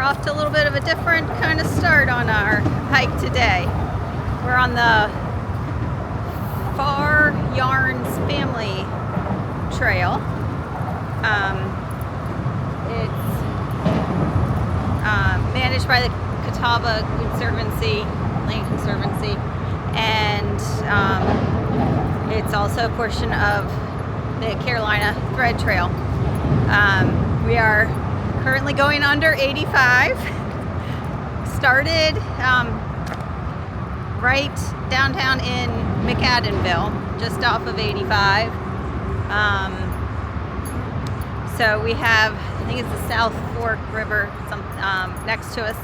off to a little bit of a different kind of start on our hike today. We're on the Pharr Yarns Family Trail. It's managed by the Catawba Land Conservancy, and it's also a portion of the Carolina Thread Trail. We are currently going under 85. Started right downtown in McAdenville, just off of 85. So we have, I think it's the South Fork River next to us,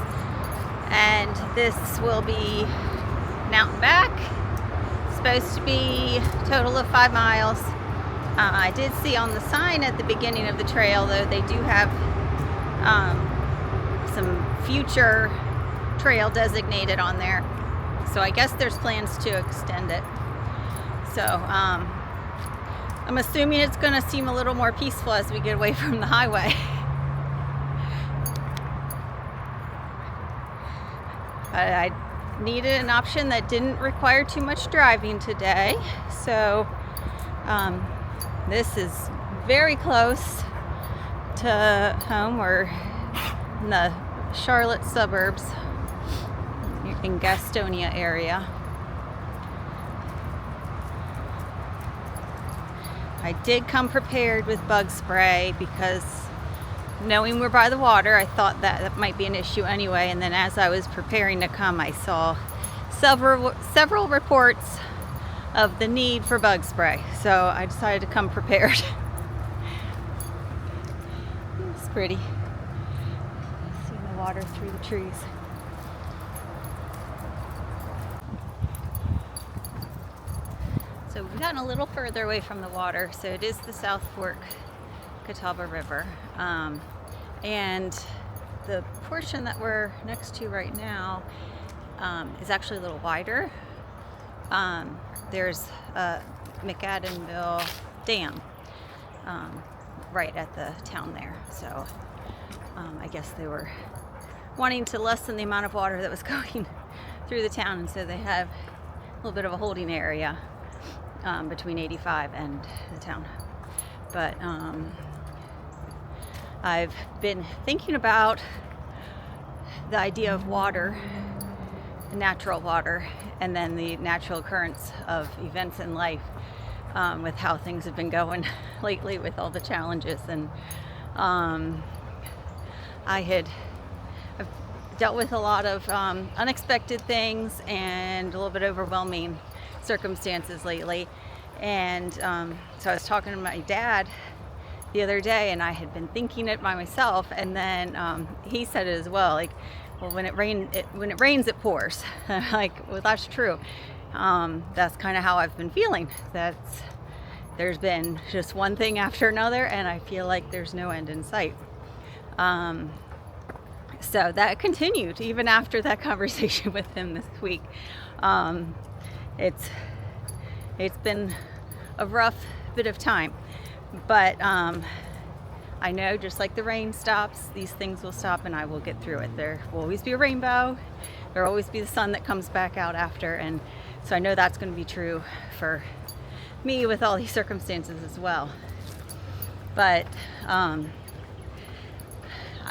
and this will be an out and back. Supposed to be a total of 5 miles. I did see on the sign at the beginning of the trail, though, they do have some future trail designated on there. So I guess there's plans to extend it. So I'm assuming it's going to seem a little more peaceful as we get away from the highway. I needed an option that didn't require too much driving today. So this is very close to home. We're in the Charlotte suburbs in Gastonia area. I did come prepared with bug spray because knowing we're by the water, I thought that might be an issue anyway. And then as I was preparing to come, I saw several reports of the need for bug spray. So I decided to come prepared. It's pretty. Seeing the water through the trees. So we've gotten a little further away from the water. So it is the South Fork Catawba River. And the portion that we're next to right now is actually a little wider. There's a McAdenville Dam right at the town there. So I guess they were wanting to lessen the amount of water that was going through the town, and so they have a little bit of a holding area between 85 and the town. But I've been thinking about the idea of water, natural water, and then the natural occurrence of events in life, with how things have been going lately with all the challenges. And I've dealt with a lot of unexpected things and a little bit overwhelming circumstances lately. And so I was talking to my dad the other day, and I had been thinking it by myself, and then he said it as well, like, well, when it rains it pours. Like, well, that's true. That's kind of how I've been feeling. There's been just one thing after another, and I feel like there's no end in sight. So that continued even after that conversation with him this week. It's been a rough bit of time, but I know, just like the rain stops, these things will stop, and I will get through it. There will always be a rainbow. There will always be the sun that comes back out after, and so I know that's going to be true for me with all these circumstances as well. But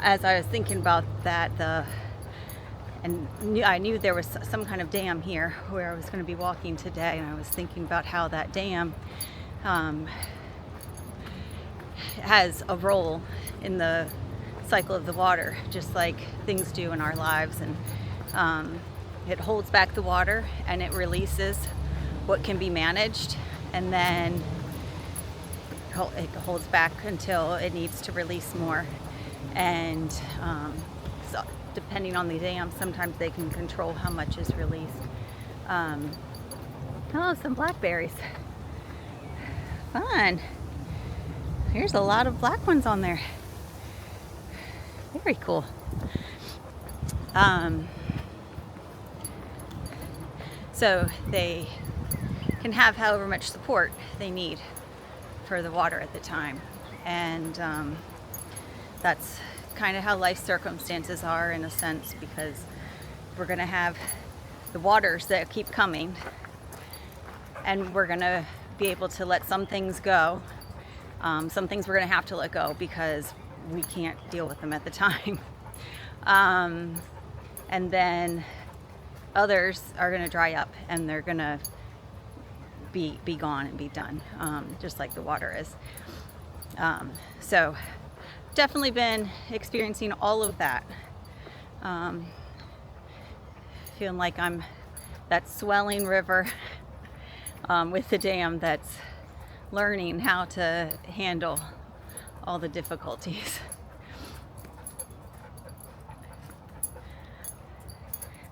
as I was thinking about that, I knew there was some kind of dam here where I was going to be walking today, and I was thinking about how that dam has a role in the cycle of the water, just like things do in our lives. And it holds back the water, and it releases what can be managed, and then it holds back until it needs to release more. And so depending on the dam, sometimes they can control how much is released. Oh, some blackberries. Fun. There's a lot of black ones on there. Very cool. So they can have however much support they need for the water at the time. And that's kind of how life circumstances are in a sense, because we're going to have the waters that keep coming, and we're going to be able to let some things go. Some things we're going to have to let go because we can't deal with them at the time. And then others are going to dry up and they're going to be gone and be done, just like the water is. So definitely been experiencing all of that. Feeling like I'm that swelling river with the dam that's learning how to handle all the difficulties.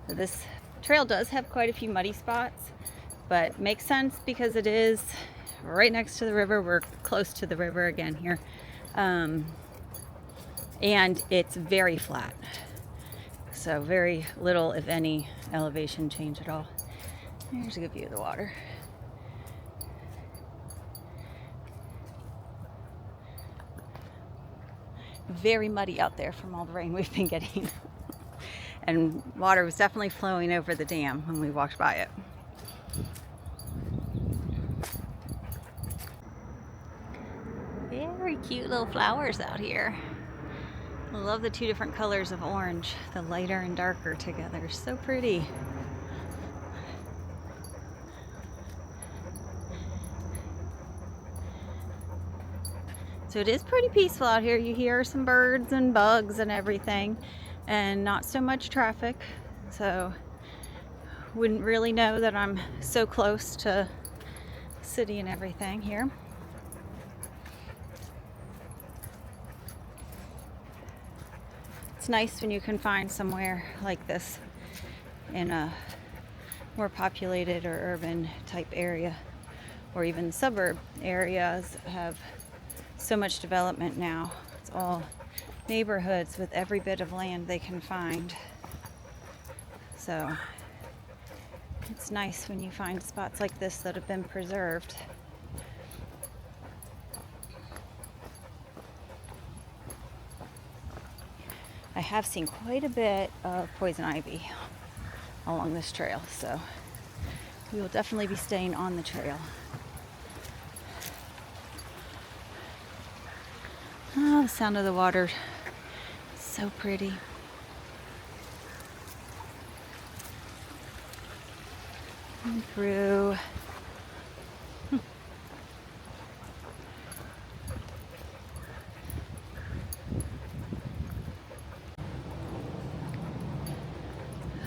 So this trail does have quite a few muddy spots, but makes sense because it is right next to the river. We're close to the river again here. And it's very flat. So very little, if any, elevation change at all. Here's a good view of the water. Very muddy out there from all the rain we've been getting. And water was definitely flowing over the dam when we walked by it. Very cute little flowers out here. I love the two different colors of orange, the lighter and darker together. So pretty. So it is pretty peaceful out here. You hear some birds and bugs and everything, and not so much traffic. So wouldn't really know that I'm so close to the city and everything here. It's nice when you can find somewhere like this in a more populated or urban type area, or even suburb areas have so much development now. It's all neighborhoods with every bit of land they can find. So it's nice when you find spots like this that have been preserved. I have seen quite a bit of poison ivy along this trail, so we will definitely be staying on the trail. Oh, the sound of the water, so pretty. And through.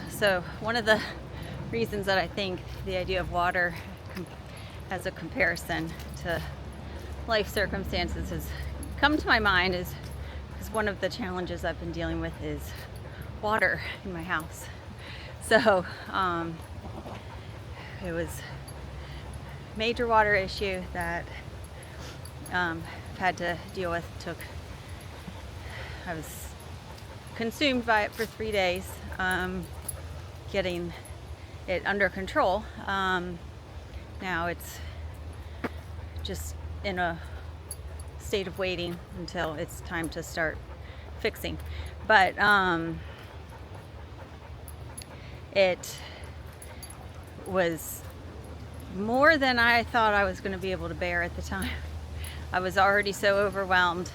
So one of the reasons that I think the idea of water as a comparison to life circumstances has come to my mind is because one of the challenges I've been dealing with is water in my house. So it was a major water issue that I've had to deal with. I was consumed by it for 3 days, getting it under control. Now it's just in a state of waiting until it's time to start fixing. But it was more than I thought I was going to be able to bear at the time. I was already so overwhelmed,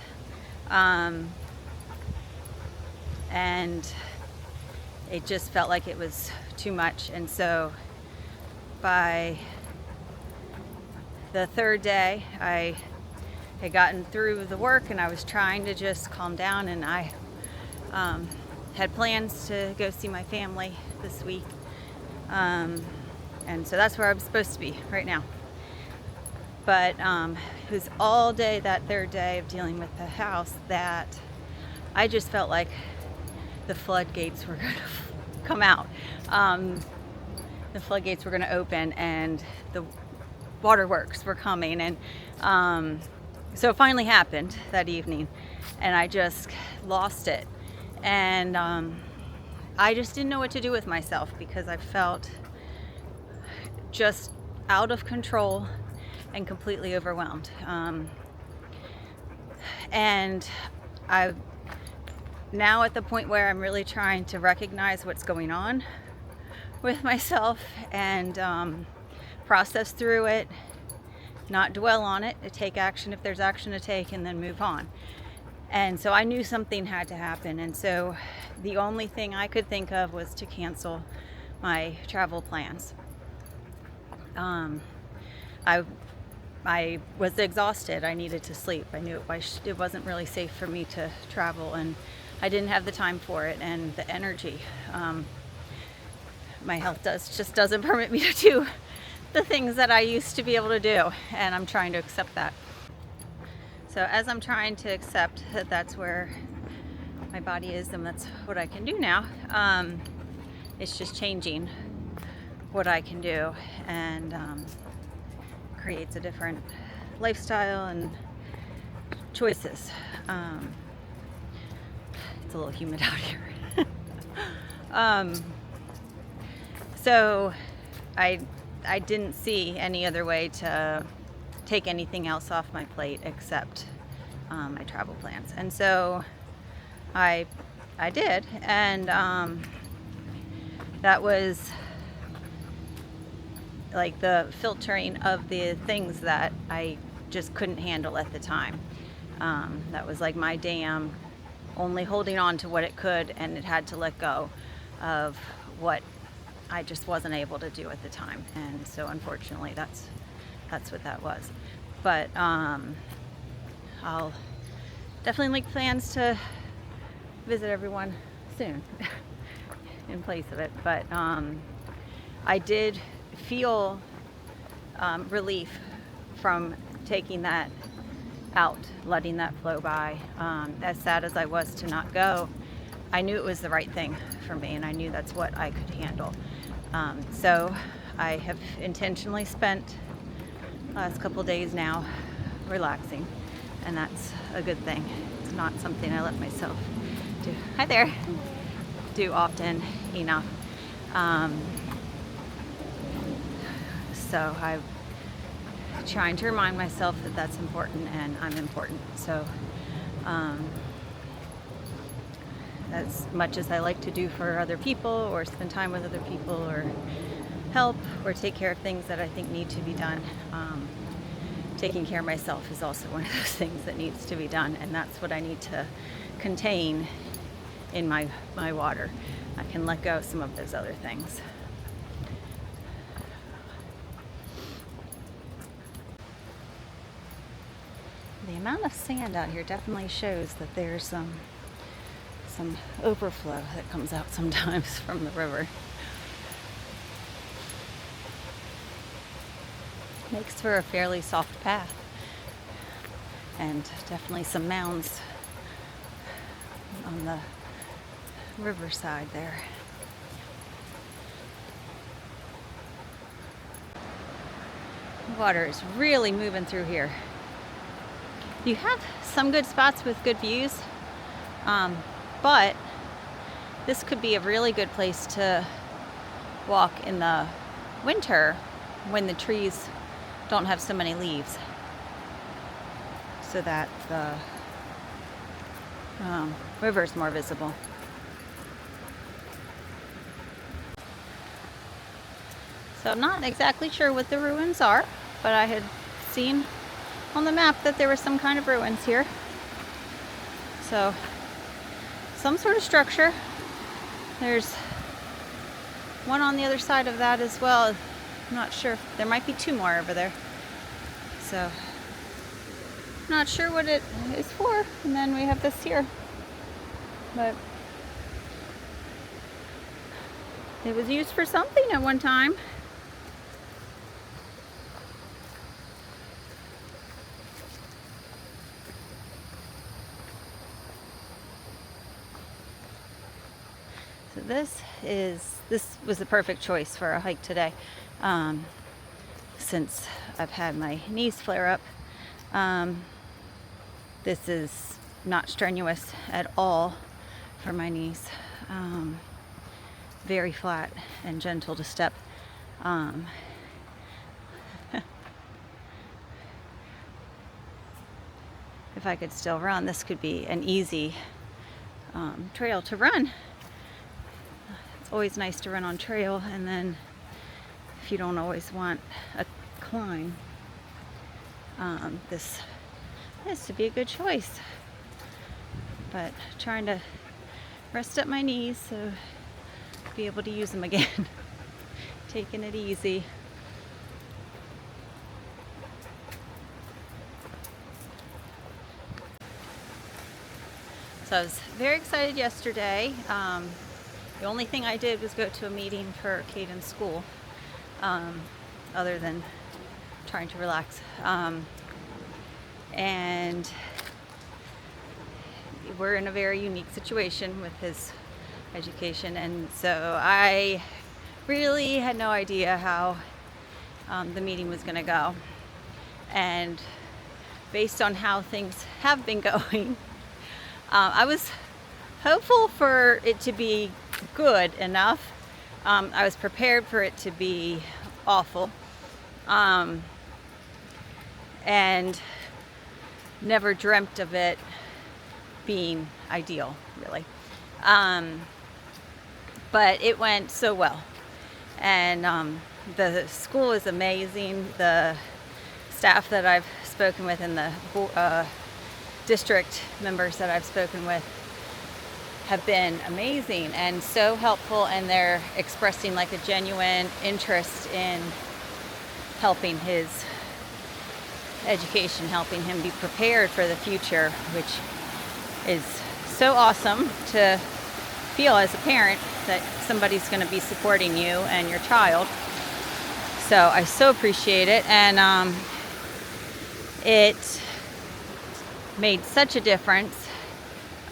and it just felt like it was too much. And so by the third day, I had gotten through the work and I was trying to just calm down, and I had plans to go see my family this week, and so that's where I'm supposed to be right now. But it was all day that third day of dealing with the house that I just felt like the floodgates were going to come out. The floodgates were going to open and the waterworks were coming, and so it finally happened that evening, and I just lost it. And I just didn't know what to do with myself because I felt just out of control and completely overwhelmed. And I now at the point where I'm really trying to recognize what's going on with myself and process through it, not dwell on it, to take action if there's action to take, and then move on. And so I knew something had to happen, and so the only thing I could think of was to cancel my travel plans. I was exhausted. I needed to sleep. I knew it wasn't really safe for me to travel, and I didn't have the time for it and the energy. My health just doesn't permit me to do the things that I used to be able to do, and I'm trying to accept that. So as I'm trying to accept that that's where my body is and that's what I can do now, it's just changing what I can do, and creates a different lifestyle and choices. It's a little humid out here. So I didn't see any other way to take anything else off my plate except my travel plans, and so I did, and that was like the filtering of the things that I just couldn't handle at the time. That was like my dam only holding on to what it could, and it had to let go of what I just wasn't able to do at the time. And so unfortunately that's what that was. But I'll definitely make plans to visit everyone soon in place of it. But I did feel relief from taking that out, letting that flow by. As sad as I was to not go, I knew it was the right thing for me, and I knew that's what I could handle. So I have intentionally spent the last couple days now relaxing, and that's a good thing. It's not something I let myself do. Hi there. Do often enough. So I'm trying to remind myself that that's important, and I'm important. So as much as I like to do for other people, or spend time with other people, or help, or take care of things that I think need to be done, taking care of myself is also one of those things that needs to be done, and that's what I need to contain in my water. I can let go of some of those other things. The amount of sand out here definitely shows that there's some overflow that comes out sometimes from the river. Makes for a fairly soft path, and definitely some mounds on the riverside there. The water is really moving through here. You have some good spots with good views, but this could be a really good place to walk in the winter when the trees don't have so many leaves, so that the river is more visible. So I'm not exactly sure what the ruins are, but I had seen on the map that there was some kind of ruins here. So some sort of structure. There's one on the other side of that as well. I'm not sure. There might be two more over there. So not sure what it is for. And then we have this here. But it was used for something at one time. So this was the perfect choice for a hike today, since I've had my knees flare up. This is not strenuous at all for my knees. Very flat and gentle to step. If I could still run, this could be an easy trail to run. It's always nice to run on trail, and then if you don't always want a climb, this has to be a good choice. But trying to rest up my knees so be able to use them again. Taking it easy. So I was very excited yesterday. The only thing I did was go to a meeting for Caden's school, other than trying to relax. And we're in a very unique situation with his education, and so I really had no idea how the meeting was going to go. And based on how things have been going, I was hopeful for it to be good enough. I was prepared for it to be awful, and never dreamt of it being ideal, really. But it went so well, and the school is amazing. The staff that I've spoken with and the district members that I've spoken with have been amazing and so helpful, and they're expressing like a genuine interest in helping his education, helping him be prepared for the future, which is so awesome to feel as a parent that somebody's going to be supporting you and your child. So I so appreciate it, and it made such a difference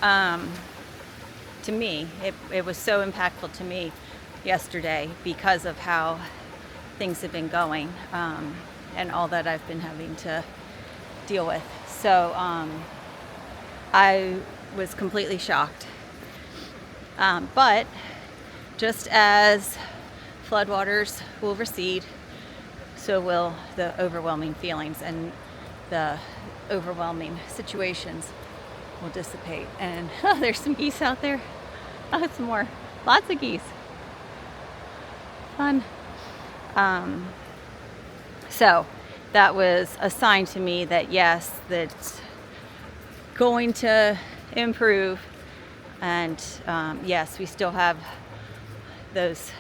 to me. It was so impactful to me yesterday because of how things have been going, and all that I've been having to deal with. So I was completely shocked. But just as floodwaters will recede, so will the overwhelming feelings, and the overwhelming situations will dissipate. And there's some geese out there. Oh, some more. Lots of geese. Fun. So that was a sign to me that yes, that's going to improve. And yes, we still have those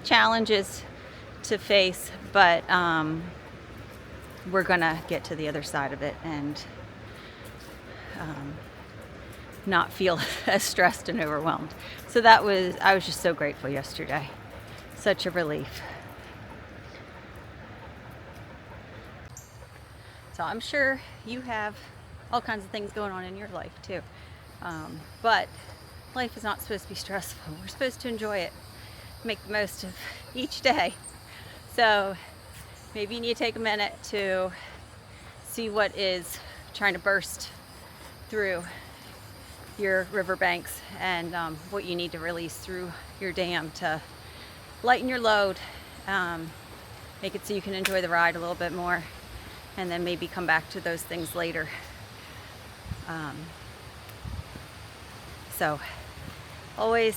challenges to face, but we're gonna get to the other side of it and not feel as stressed and overwhelmed. So I was just so grateful yesterday. Such a relief. So I'm sure you have all kinds of things going on in your life too. But life is not supposed to be stressful. We're supposed to enjoy it, make the most of each day. So maybe you need to take a minute to see what is trying to burst through your riverbanks, and what you need to release through your dam to lighten your load, make it so you can enjoy the ride a little bit more, and then maybe come back to those things later. So always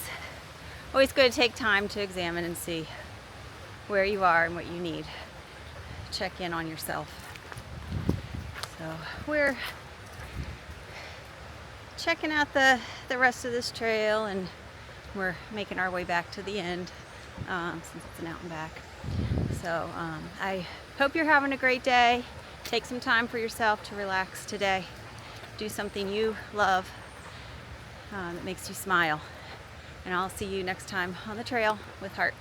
good to take time to examine and see where you are and what you need. Check in on yourself. So we're checking out the rest of this trail, and we're making our way back to the end, since it's an out and back. So I hope you're having a great day. Take some time for yourself to relax today. Do something you love that makes you smile. And I'll see you next time on the trail with Heart.